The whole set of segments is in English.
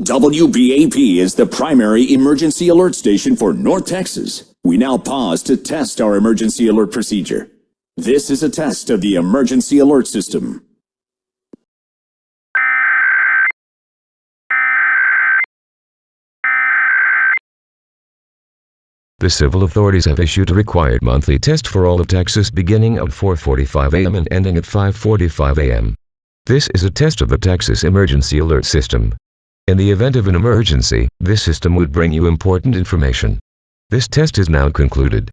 WBAP is the primary emergency alert station for North Texas. We now pause to test our emergency alert procedure. This is a test of the emergency alert system. The civil authorities have issued a required monthly test for all of Texas beginning at 4:45 a.m. and ending at 5:45 a.m. This is a test of the Texas Emergency Alert System. In the event of an emergency, this system would bring you important information. This test is now concluded.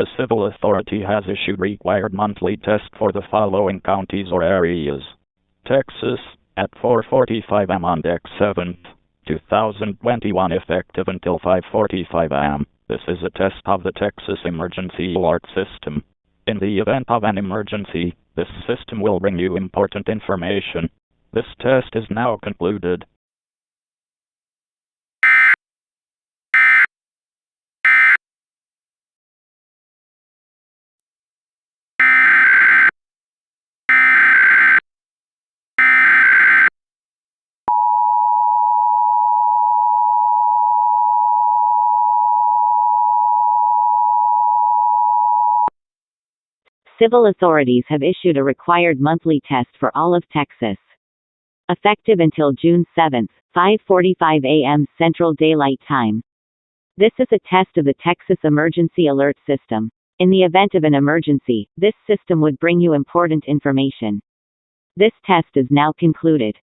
A civil authority has issued required monthly test for the following counties or areas. Texas, at 4:45 am on Dec 7th, 2021, effective until 5:45 am. This is a test of the Texas Emergency Alert System. In the event of an emergency, this system will bring you important information. This test is now concluded. Civil authorities have issued a required monthly test for all of Texas. Effective until June 7, 5:45 a.m. Central Daylight Time. This is a test of the Texas Emergency Alert System. In the event of an emergency, this system would bring you important information. This test is now concluded.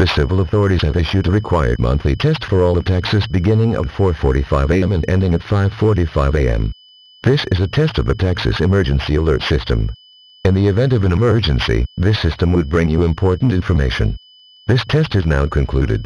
The civil authorities have issued a required monthly test for all of Texas beginning at 4:45 a.m. and ending at 5:45 a.m. This is a test of the Texas Emergency Alert System. In the event of an emergency, this system would bring you important information. This test is now concluded.